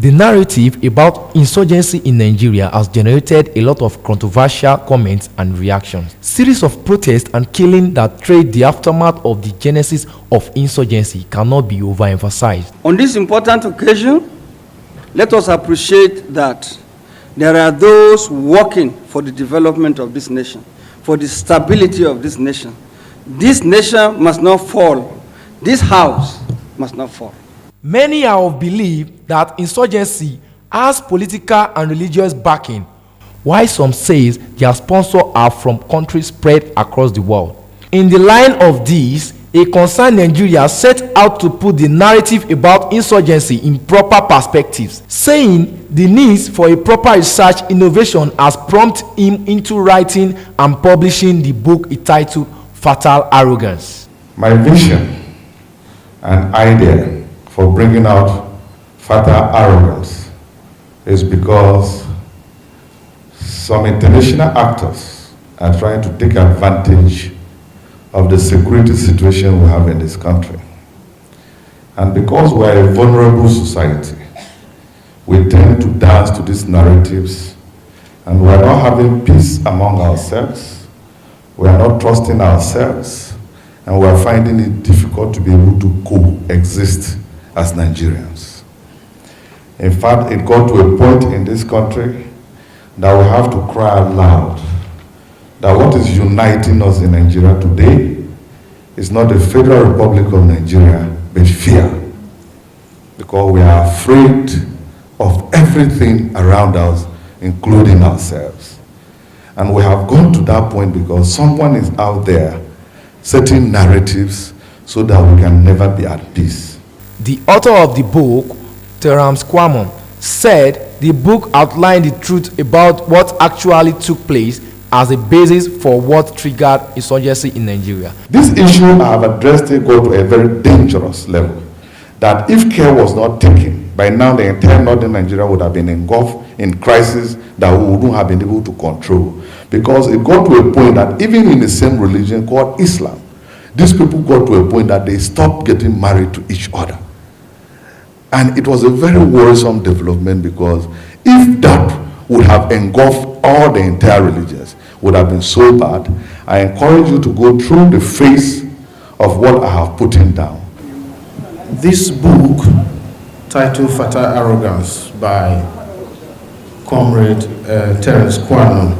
The narrative about insurgency in Nigeria has generated a lot of controversial comments and reactions. Series of protests and killing that trade the aftermath of the genesis of insurgency cannot be overemphasized. On this important occasion, let us appreciate that there are those working for the development of this nation, for the stability of this nation. This nation must not fall. This house must not fall. Many are of belief that insurgency has political and religious backing, while some say their sponsors are from countries spread across the world. In the line of this, a concerned Nigeria set out to put the narrative about insurgency in proper perspectives, saying the needs for a proper research innovation has prompted him into writing and publishing the book entitled Fatal Arrogance. My vision and idea for bringing out Fatal Arrogance is because some international actors are trying to take advantage of the security situation we have in this country. And because we are a vulnerable society, we tend to dance to these narratives, and we are not having peace among ourselves, we are not trusting ourselves, and we are finding it difficult to be able to coexist as Nigerians. In fact, it got to a point in this country that we have to cry out loud that what is uniting us in Nigeria today is not the Federal Republic of Nigeria, but fear. Because we are afraid of everything around us, including ourselves. And we have gone to that point because someone is out there setting narratives so that we can never be at peace. The author of the book, Terence Kwamon, said the book outlined the truth about what actually took place as a basis for what triggered insurgency in Nigeria. This issue I have addressed it go to a very dangerous level, that if care was not taken, by now the entire northern Nigeria would have been engulfed in crisis that we wouldn't have been able to control. Because it got to a point that even in the same religion called Islam, these people got to a point that they stopped getting married to each other. And it was a very worrisome development, because if that would have engulfed all the entire religions, would have been so bad. I encourage you to go through the phase of what I have put in down. This book, titled Fatal Arrogance by Comrade Terence Kwamon,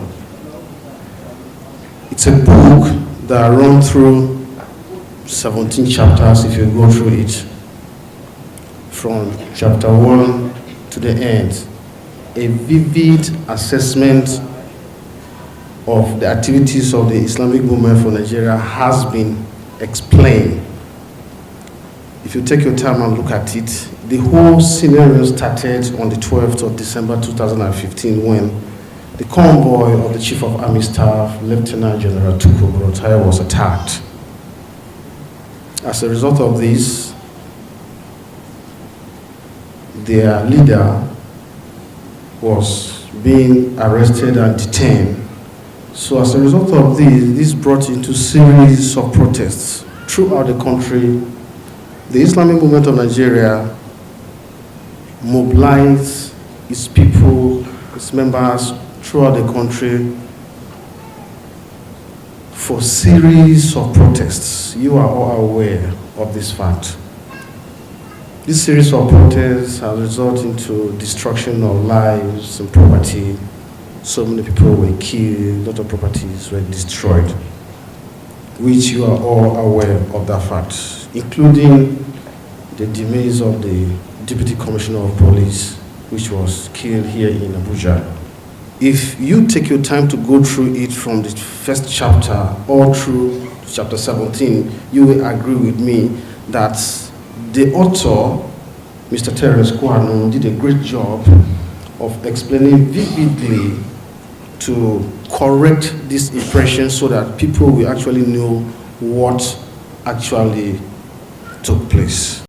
it's a book that runs through 17 chapters if you go through it, from chapter 1 to the end. A vivid assessment of the activities of the Islamic Movement of Nigeria has been explained. If you take your time and look at it, the whole scenario started on the 12th of December 2015 when the convoy of the Chief of Army Staff, Lieutenant General Tukur Buratai, was attacked. As a result of this, their leader was being arrested and detained. So as a result of this brought into series of protests throughout the country. The Islamic Movement of Nigeria mobilized its people, its members throughout the country for series of protests. You are all aware of this fact. This series of protests has resulted into destruction of lives and property. So many people were killed, a lot of properties were destroyed, which you are all aware of that fact, including the demise of the Deputy Commissioner of Police, which was killed here in Abuja. If you take your time to go through it from the first chapter all through chapter 17, you will agree with me that the author, Mr. Terence Kwamon, did a great job of explaining vividly to correct this impression so that people will actually know what actually took place.